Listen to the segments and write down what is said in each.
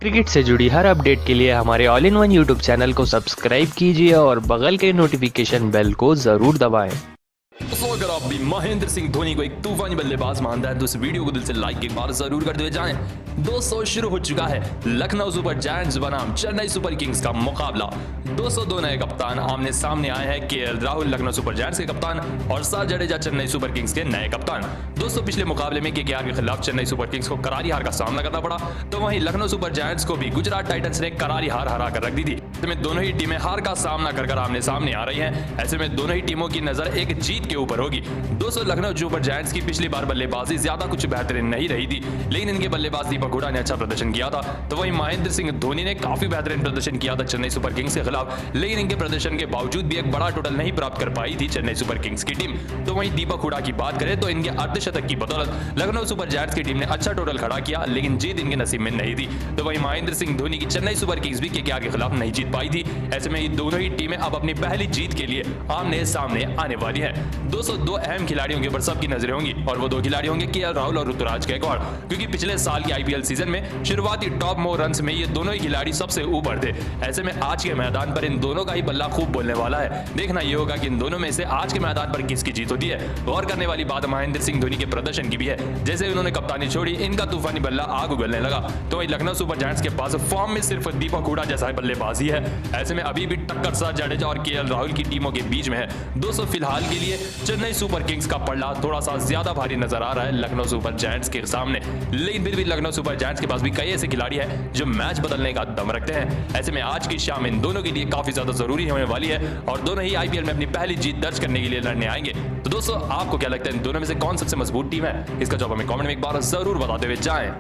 Cricket से जुड़ी हर update के लिए हमारे all in one YouTube channel को सब्सक्राइब कीजिए और बगल के नोटिफिकेशन बेल को जरूर दबाएं। दोस्तों अगर आप भी महेंद्र सिंह धोनी को एक तूफानी बल्लेबाज मानता है तो इस वीडियो को दिल से लाइक एक बार जरूर करते हुए जाएं। दोस्तों शुरू हो चुका है लखनऊ सुपर जायंट्स बनाम चेन्नई सुपर किंग्स का मुकाबला। दोस्तों दो नए कप्तान आमने सामने आए हैं। KL Rahul Lucknow super giants के कप्तान और साथ जडेजा चेन्नई सुपर किंग्स के नए कप्तान। दोस्तों पिछले मुकाबले में केकेआर के खिलाफ चेन्नई सुपर किंग्स को करारी हार का सामना करना पड़ा, तो वहीं लखनऊ सुपर जायंट्स को भी गुजरात टाइटंस ने करारी हार हरा कर रख दी थी। ऐसे में दोनों ही टीमें हार का सामना कर आमने सामने आ रही हैं। ऐसे में दोनों ही टीमों की नजर एक जीत के ऊपर होगी। दोस्तों लखनऊ सुपर जायंट्स की पिछली बार बल्लेबाजी ज्यादा कुछ बेहतरीन नहीं रही थी, लेकिन इनके बल्लेबाज दीपक हुडा ने अच्छा प्रदर्शन किया था। तो वहीं महेंद्र सिंह धोनी ने काफी बेहतरीन प्रदर्शन किया था चेन्नई सुपर किंग्स के खिलाफ, लेकिन इनके प्रदर्शन के बावजूद भी एक बड़ा टोटल नहीं प्राप्त कर पाई थी चेन्नई सुपर किंग्स की टीम। तो वहीं दीपक हुडा की बात करें तो इनके अर्धशतक की बदौलत लखनऊ सुपर जायंट्स की टीम ने अच्छा टोटल खड़ा किया, लेकिन जीत इनके नसीब में नहीं थी। तो वहीं महेंद्र सिंह धोनी की चेन्नई सुपर किंग्स भी केकेआर के खिलाफ नहीं जीत पाई थी। ऐसे में ये दोनों ही टीमें अब अपनी पहली जीत के लिए आमने सामने आने वाली है। दोस्तों दो अहम खिलाड़ियों के ऊपर सबकी नजरें होंगी और वो दो खिलाड़ी होंगे केएल राहुल और ऋतुराज गायकवाड़, क्योंकि पिछले साल के आईपीएल सीजन में शुरुआती टॉप मोर रन्स में ये दोनों ही खिलाड़ी सबसे ऊपर थे। ऐसे में आज के मैदान पर इन दोनों का ही बल्ला खूब बोलने वाला है। देखना ये होगा कि इन दोनों में से आज के मैदान पर किसकी जीत होती है। गौर करने वाली बात महेंद्र सिंह धोनी के प्रदर्शन की भी है। जैसे उन्होंने कप्तानी छोड़ी, इनका तूफानी बल्ला आग उगलने लगा। तो वही लखनऊ सुपर जायंट्स के पास फॉर्म में सिर्फ दीपक हुडा जैसा बल्लेबाजी है। ऐसे में अभी भी टक्कर साथ जडेजा और केएल राहुल की टीमों के बीच में है। दोस्तों फिलहाल के लिए चेन्नई सुपर किंग्स का पल्ला थोड़ा सा ज्यादा भारी नजर आ रहा है लखनऊ सुपर जायंट्स के सामने, लेकिन फिर भी लखनऊ सुपर जायंट्स के पास भी कई ऐसे खिलाड़ी हैं जो मैच बदलने का दम रखते हैं। ऐसे में आज की शाम इन दोनों के लिए काफी ज्यादा जरूरी होने वाली है और दोनों ही आईपीएल में अपनी पहली जीत दर्ज करने के लिए लड़ने आएंगे। तो दोस्तों आपको क्या लगता है इन दोनों में से कौन सबसे मजबूत टीम है? इसका जवाब हमें कमेंट में एक बार जरूर बताते हुए जाएं।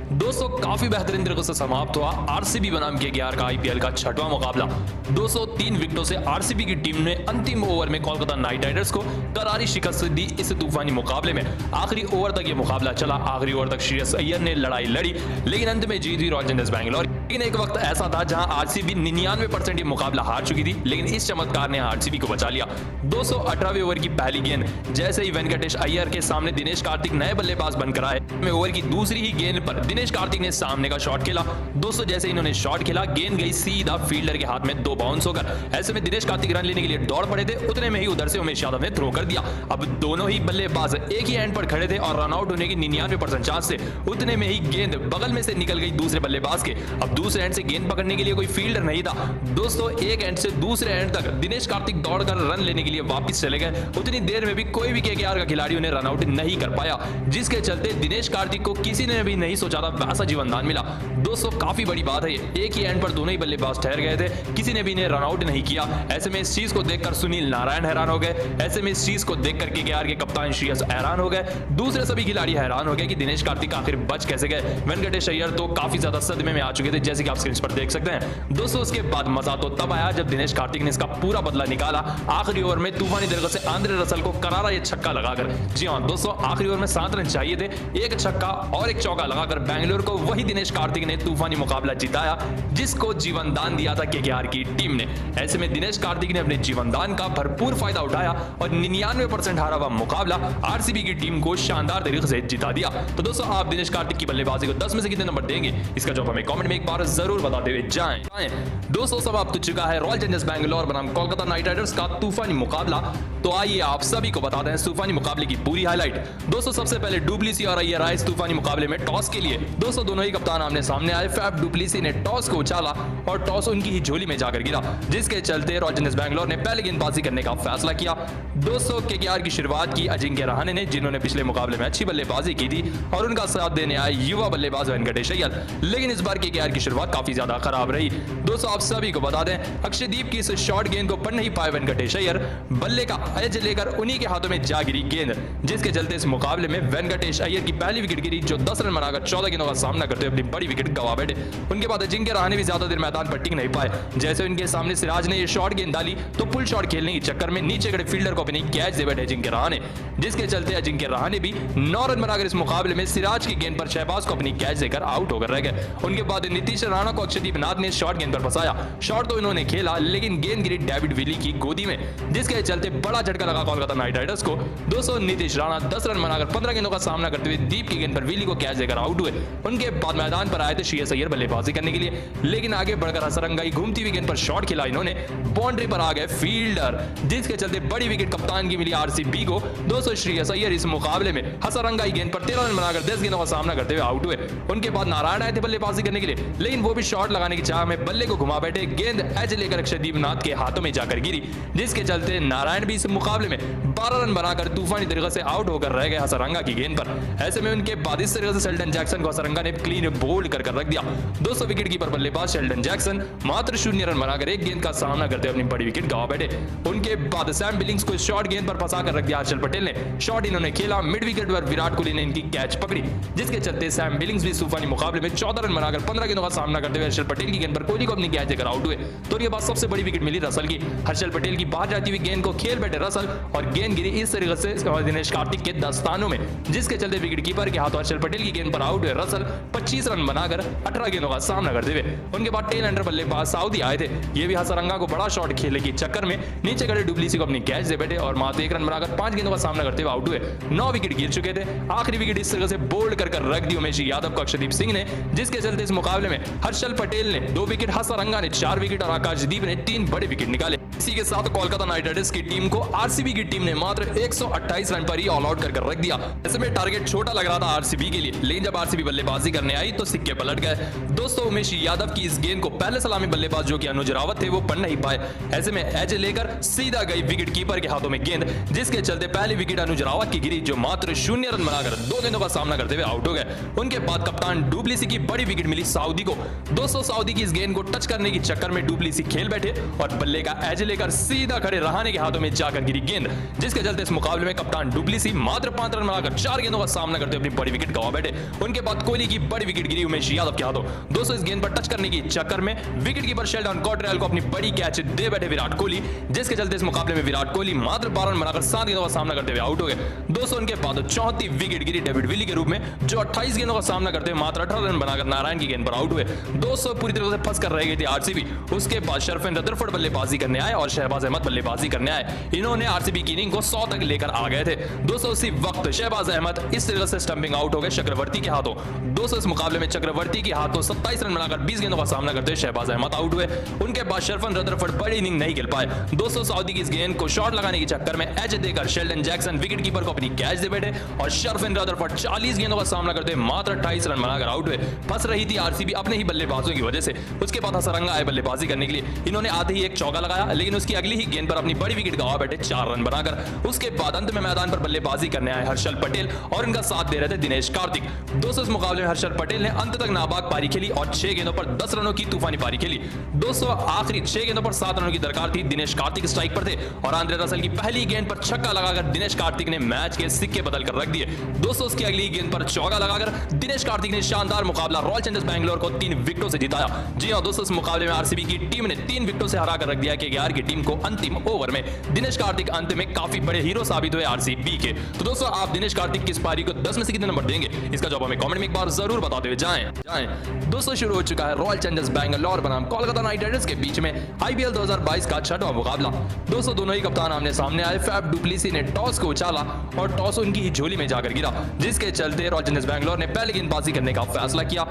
दोस्तों काफी बेहतरीन तरीके से समाप्त हुआ आरसीबी बनाम केकेआर का आईपीएल का छठवां मुकाबला। 203 विकेटों से आरसीबी की टीम ने अंतिम ओवर में कोलकाता नाइट राइडर्स को करारी शिकस्त दी। इस तूफानी मुकाबले में आखिरी ओवर तक ये मुकाबला चला। आखिरी ओवर तक श्रेयस अय्यर ने लड़ाई लड़ी, लेकिन अंत में जीत हुई रॉयल चैलेंजर्स बैंगलोर। लेकिन एक वक्त ऐसा था जहां आरसीबी 99% ये मुकाबला हार चुकी थी, लेकिन इस चमत्कार ने आरसीबी को बचा लिया। 218वें ओवर की पहली गेंद जैसे ही वेंकटेश अय्यर के सामने दिनेश कार्तिक नए बल्लेबाज बनकर आए, ओवर की दूसरी ही गेंद पर दिनेश कार्तिक ने सामने का शॉट खेला। दोस्तों जैसे इन्होंने शॉट खेला, गेंद गई सीधा फील्डर के हाथ में 2 बाउंस होकर। ऐसे में दिनेश कार्तिक रन लेने के लिए दौड़ पड़े थे, उतने में ही उधर से उमेश यादव ने थ्रो कर दिया। अब दोनों ही बल्लेबाज एक ही एंड पर खड़े थे और रन आउट होने की 99% चांस थे। उतने में ही गेंद बगल में से निकल गई दूसरे बल्लेबाज के। अब दूसरे एंड से गेंद पकड़ने के लिए कोई फील्डर नहीं था। दोस्तों एक एंड से दूसरे एंड तक दिनेश कार्तिक दौड़कर रन लेने के लिए वापस चले गए। उतनी देर में भी कोई भी केकेआर का खिलाड़ी उन्हें रन आउट नहीं कर पाया, जिसके चलते दिनेश कार्तिक को किसी ने भी नहीं सोचा था वैसा जीवनदान मिला। दोस्तों काफी बड़ी बात है, एक ही एंड पर दोनों ही बल्लेबाज ठहर गए थे, किसी ने भी इन्हें रन आउट नहीं किया। ऐसे में इस चीज को देखकर सुनील नारायण हैरान हो गए। ऐसे में इस चीज को देखकर केकेआर के कप्तान श्रेयस हैरान हो गए। दूसरे सभी खिलाड़ी हैरान हो गए कि दिनेश कार्तिक आखिर बच कैसे गए। वेंकटेश अय्यर तो काफी ज्यादा सदमे में आ चुके थे, जैसे कि आप स्क्रीन पर देख सकते हैं। दोस्तों उसके बाद मजा तो तब आया जब दिनेश कार्तिक ने इसका पूरा बदला निकाला। आखिरी ओवर में तूफानी तरीके से आंद्रे रसल को करारा ये छक्का लगाकर, जी हां दोस्तों आखिरी ओवर में 7 रन चाहिए थे, एक छक्का और एक चौका लगाकर बेंगलुरु को वही दिनेश कार्तिक ने तूफानी मुकाबला जिताया, जिसको जीवन दान दिया था केकेआर की टीम ने। ऐसे में दिनेश कार्तिक ने अपने जीवन दान का भरपूर फायदा उठाया और 99% हारा हुआ मुकाबला आरसीबी की टीम को शानदार तरीके से जिता दिया। तो दोस्तों आप दिनेश कार्तिक की बल्लेबाजी को 10 में से कितने नंबर देंगे? इसका जवाब हमें कमेंट में एक बार जरूर बताते हुए जाएं। दोस्तों समाप्त हो चुका है रॉयल चैलेंजर्स बैंगलोर बनाम कोलकाता नाइट राइडर्स का तूफानी मुकाबला। तो आइए आप सभी को बताते हैं तूफानी मुकाबले की पूरी हाईलाइट। दोस्तों सबसे पहले डुप्लेसी और अय्यर आए इस तूफानी मुकाबले में टॉस के लिए। दोस्तों दोनों ही कप्तान आमने सामने आए। फैफ डुप्लेसी ने टॉस को उछाला और टॉस उनकी ही झोली में जाकर गिरा, जिसके चलते रॉयल चैलेंजर्स बैंगलोर ने पहले गेंदबाजी करने का फैसला किया। दोस्तों केकेआर की शुरुआत की अजिंक्य रहाणे ने, जिन्होंने पिछले मुकाबले में अच्छी बल्लेबाजी की थी, और उनका साथ देने आए युवा बल्लेबाज वेंकटेश अय्यर। लेकिन इस बार केकेआर की शुरुआत काफी ज्यादा खराब रही। दोस्तों आप सभी को बता दें अक्षयदीप की इस शॉर्ट गेंद को पढ़ नहीं पाए वेंकटेश अय्यर। बल्ले का एज लेकर उन्हीं के हाथों में जा गिरी गेंद, जिसके चलते इस मुकाबले में वेंकटेश अय्यर की पहली विकेट गिरी, जो 10 रन बनाकर 14 गेंदों का सामना करते हुए अपनी बड़ी विकेट गवा बैठे। उनके बाद अजिंक्य रहाणे भी ज्यादा देर मैदान पर टिक नहीं पाए। जैसे उनके सामने सिराज ने ये शॉर्ट गेंद डाली तो फुल शॉट खेलने के चक्कर में नीचे खड़े फील्डर को अपनी कैच दे बैठे अजिंक्य रहाणे, जिसके चलते अजिंक्य रहाणे भी 9 रन बनाकर इस मुकाबले में सिराज की गेंद पर शहबाज को अपनी कैच देकर आउट होकर रह गए। उनके बाद नीतीश नीतीश राणा को अक्षरदीप नाथ ने शॉर्ट गेंद पर फंसाया। शॉट तो इन्होंने खेला लेकिन गेंद गिरी डेविड विली की गोदी में, जिसके चलते बड़ा झटका लगा कोलकाता नाइट राइडर्स को। दोस्तों नीतीश राणा 10 रन बनाकर 15 गेंदों का सामना करते हुए दीप की गेंद पर विली को कैच देकर आउट हुए। उनके बाद मैदान पर आए थे श्रेयस अय्यर बल्लेबाजी करने के लिए, लेकिन आगे बढ़कर हसरंगाई घूमती हुई गेंद पर शॉट खेला इन्होंने, बाउंड्री पर आ गए फील्डर, जिसके चलते बड़ी विकेट कप्तान की मिली आरसीबी को। दोस्तों श्रेयस अय्यर इस मुकाबले में हसरंगाई गेंद पर 13 रन बनाकर 10 गेंदों का सामना करते हुए आउट हुए। उनके बाद नारायण आए थे बल्लेबाजी करने के लिए, लेकिन वो भी शॉट लगाने की चाह में बल्ले को घुमा बैठे, गेंद एज लेकर अक्षरदीप नाथ के हाथों में जाकर गिरी, जिसके चलते नारायण भी इस मुकाबले में 12 रन बनाकर तूफानी तरीके से आउट होकर रह गए हसरंगा की गेंद पर। ऐसे में उनके बाद इस तरीके से शेल्डन जैक्सन को हसरंगा ने क्लीन बोल्ड कर रख दिया। दोस्तों विकेट कीपर बल्लेबाज शेल्डन जैक्सन मात्र 0 रन बनाकर एक गेंद का सामना करते हुए अपनी बड़ी विकेट गंवा बैठे। उनके बाद सैम बिलिंग्स को शॉर्ट गेंद पर फंसा कर रख दिया हर्षल पटेल ने। शॉट इन्होंने खेला, मिड विकेट पर विराट कोहली ने इनकी कैच पकड़ी, जिसके चलते सैम बिलिंग्स भी तूफानी मुकाबले में 14 रन बनाकर 15 गेंदों का सामना करते हुए हर्षल पटेल की गेंद पर कोहली को अपनी कैच देकर आउट हुए। तो उनके बाद सबसे बड़ी विकेट मिली रसल की। हर्षल पटेल की बाहर जाती हुई गेंद को खेल बैठे रसल और गेंद गिरी इस तरीके से दिनेश कार्तिक के दस्तानों में, जिसके चलते विकेट कीपर के हाथों हर्षल पटेल की गेंद पर आउट हुए रसल 25 रन बनाकर 18 गेंदों का सामना करते हुए। उनके बाद टेल एंडर बल्लेबाज सऊदी आए थे, ये भी हसरंगा को बड़ा शॉट खेलने के चक्कर में नीचे खड़े डुप्लेसी को अपनी कैच दे बैठे और मात्र 1 रन बनाकर 5 गेंदों का सामना करते हुए आउट हुए। 9 विकेट गिर चुके थे। आखिरी विकेट इस तरह से बोल्ड कर रख दी उमेश यादव को अक्षरदीप सिंह ने, जिसके चलते इस मुकाबले में हर्षल पटेल ने 2 विकेट, हसरंगा ने 4 विकेट और आकाशदीप ने 3 बड़े विकेट निकाले। इसी के साथ कोलकाता नाइट राइडर्स की टीम को आरसीबी की टीम ने मात्र 128 रन पर ही ऑल आउट कर रख दिया। ऐसे में टारगेट छोटा लग रहा था आरसीबी के लिए, लेकिन जब आरसीबी बल्लेबाजी करने आई तो सिक्के पलट गए। दोस्तों उमेश यादव की इस गेंद को पहले सलामी बल्लेबाज जो कि अनुज रावत थे वो पढ़ नहीं पाए। ऐसे में एज लेकर सीधा गई विकेट कीपर के हाथों में गेंद, जिसके चलते पहली विकेट अनुज रावत की गिरी, जो मात्र 0 रन बनाकर 2 गेंदों का सामना करते हुए आउट हो गए। उनके बाद कप्तान डुप्लेसी की बड़ी विकेट मिली सऊदी को। दोस्तों सऊदी की इस गेंद को टच करने की चक्कर में डुप्लेसी खेल बैठे और बल्ले का एज लेकर सीधा खड़े रहाणे के हाथों में जाकर गिरी गेंद, जिसके चलते इस मुकाबले में कप्तान डुप्लेसी मात्र 5 रन बनाकर 4 गेंदों का सामना करते हुए अपनी बड़ी विकेट गंवा बैठे। उनके बाद कोहली की बड़ी विकेट गिरी उमेश यादव के हाथों। दोस्तों इस गेंद पर टच करने की चक्कर में विकेट कीपर शेल्डन कॉटरेल को अपनी बड़ी कैच दे बैठे विराट कोहली, जिसके चलते इस मुकाबले में विराट कोहली मात्र 12 रन बनाकर 7 गेंदों का सामना करते हुए आउट हो गए। दोस्तों उनके बाद चौथी विकेट गिरी डेविड विली के रूप में, जो 28 गेंदों का सामना करते हुए मात्र 18 रन बनाकर नारायण की गेंद पर आउट हुए। दोस्तों पूरी तरह से फंस कर रह गई थी आरसीबी। उसके बाद शरफिन रदरफोर्ड बल्लेबाजी करने आए और शहबाज अहमद बल्लेबाजी करने आए। इन्होंने आरसीबी की इनिंग को 100 तक लेकर आ गए थे। दोस्तों उसी वक्त शहबाज अहमद इस तरह से स्टंपिंग आउट हो गए चक्रवर्ती के हाथों। दोस्तों इस मुकाबले में चक्रवर्ती के हाथों 27 रन बनाकर 20 गेंदों का सामना करते हुए शहबाज अहमद आउट हुए। उनके बाद शरफिन रदरफोर्ड बड़ी इनिंग नहीं खेल पाए। दोस्तों सऊदी की इस गेंद को शॉट लगाने के चक्कर में एज देकर शेल्डन जैक्सन विकेट कीपर को अपनी कैच दे बैठे और शरफिन रदरफोर्ड 40 गेंदों का सामना करते हुए मात्र 28 रन बनाकर आउट हुए। फंस रही थी आरसीबी अपने ही बल्लेबाजों की वजह से। उसके बाद हसरंगा आए बल्लेबाजी करने के लिए। इन्होंने आते ही एक चौका लगाया, लेकिन उसकी अगली ही गेंद पर अपनी बड़ी विकेट गंवा बैठे 4 रन बनाकर। उसके बाद अंत में मैदान पर बल्लेबाजी करने आए हर्षल पटेल और इनका साथ दे रहे थे दिनेश कार्तिक। दोस्तों इस मुकाबले में हर्षल पटेल ने अंत तक नाबाद पारी खेली और 6 गेंदों पर 10 रनों की तूफानी पारी खेली। दोस्तों आखिरी 6 गेंदों पर 7 रनों की दरकार थी। दिनेश कार्तिक स्ट्राइक पर थे और आंद्रे रसल की पहली गेंद पर छक्का लगाकर दिनेश कार्तिक ने मैच के सिक्के बदल कर रख दिए। दोस्तों उसकी अगली गेंद पर चौका लगाकर दिनेश कार्तिक ने शानदार मुकाबला रॉयल चैलेंजर्स बैंगलोर को 3 विकेटों से जिताया। जी हां दोस्तों इस मुकाबले में आरसीबी की टीम ने 3 विकेटों से हरा कर रख दिया केकेआर की टीम को अंतिम ओवर में। दिनेश कार्तिक अंत में काफी बड़े हीरो साबित हुए आरसीबी के। तो दोस्तों आप दिनेश कार्तिक की इस पारी को 10 में से कितने नंबर देंगे, इसका जवाब हमें कमेंट में एक बार जरूर बताते हुए जाएं। दोस्तों शुरू हो चुका है रॉयल चैलेंजर्स बैंगलोर बनाम कोलकाता नाइट राइडर्स के बीच में आईपीएल 2022 का 6वां मुकाबला। दोस्तों दोनों ही कप्तान आमने सामने आए। फैफ डुप्लेसी ने टॉस को उछाला और टॉस उनकी ही झोली में जाकर गिरा, जिसके चलते रॉयल चैलेंजर्स बैंगलोर ने पहले गेंदबाजी करने का फैसला किया।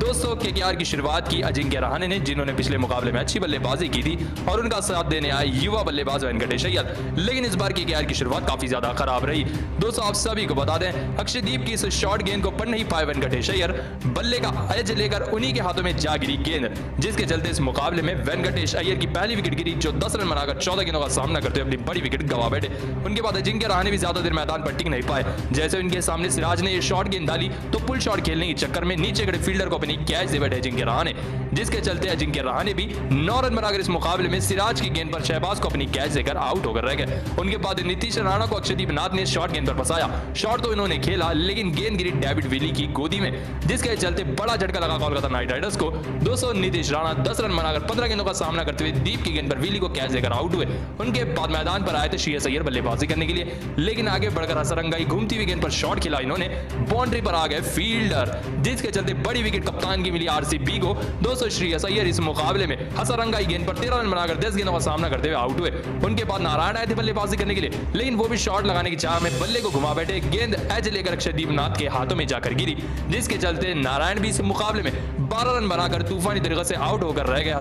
दोस्तों केकेआर की शुरुआत की अजिंक्य रहाणे ने, जिन्होंने पिछले मुकाबले में अच्छी बल्लेबाजी की थी, और उनका साथ देने आए युवा बल्लेबाज वेंकटेश अय्यर। लेकिन इस बार केकेआर की शुरुआत काफी ज्यादा खराब रही। दोस्तों आप सभी को बता दें अक्षरदीप की इस शॉर्ट गेंद को पढ़ नहीं पाए वेंकटेश अय्यर। बल्ले का एज लेकर उन्हीं के हाथों में जा गिरी गेंद, जिसके चलते इस मुकाबले में वेंकटेश अय्यर की पहली विकेट गिरी, जो 10 रन बनाकर 14 गेंदों का सामना करते हुए अपनी बड़ी विकेट गंवा बैठे। उनके बाद अजिंक्य रहाणे भी ज्यादा देर मैदान पर टिक नहीं पाए। जैसे उनके सामने सिराज ने ये शॉर्ट गेंद डाली तो पुल शॉट खेलने के चक्कर में नीचे खड़े फील्डर को अपनी कैच दे बैठे अजिंक्य रहाणे, जिसके चलते अजिंक्य रहाणे भी 9 रन बनाकर इस मुकाबले में सिराज की गेंद पर शहबाज को अपनी कैच देकर आउट होकर रह गए। उनके बाद नीतीश राणा को अक्षरदीप नाथ ने शॉर्ट गेंद पर फंसाया। शॉट तो इन्होंने खेला, लेकिन गेंद गिरी डेविड विली की गोदी में, जिसके चलते बड़ा झटका लगा कोलकाता नाइट राइडर्स को। दोस्तों नीतीश राणा 10 रन बनाकर 15 गेंदों का सामना करते हुए दीप की गेंद पर विली को कैच देकर आउट हुए। उनके बाद मैदान पर आए थे श्रेयस अय्यर बल्लेबाजी करने के लिए, लेकिन आगे बढ़कर हसरंगाई घूमती हुई गेंद पर शॉट खेला इन्होंने, बाउंड्री पर आ गए फील्डर, जिसके चलते बड़ी विकेट कप्तान की मिली आरसीबी को 200 श्रेयस अय्यर इस मुकाबले में हसरंगाई गेंद पर 13 रन बनाकर 10 गेंदों का सामना करते हुए आउट हुए। उनके बाद नारायण आए थे बल्लेबाजी करने के लिए, लेकिन वो भी शॉट लगाने की चाह में बल्ले को घुमा बैठे, गेंद एज लेकर अक्षरदीप नाथ के हाथों में जाकर गिरी, जिसके चलते नारायण भी इस मुकाबले में 12 रन बनाकर तूफानी तरीके से आउट होकर रह गया।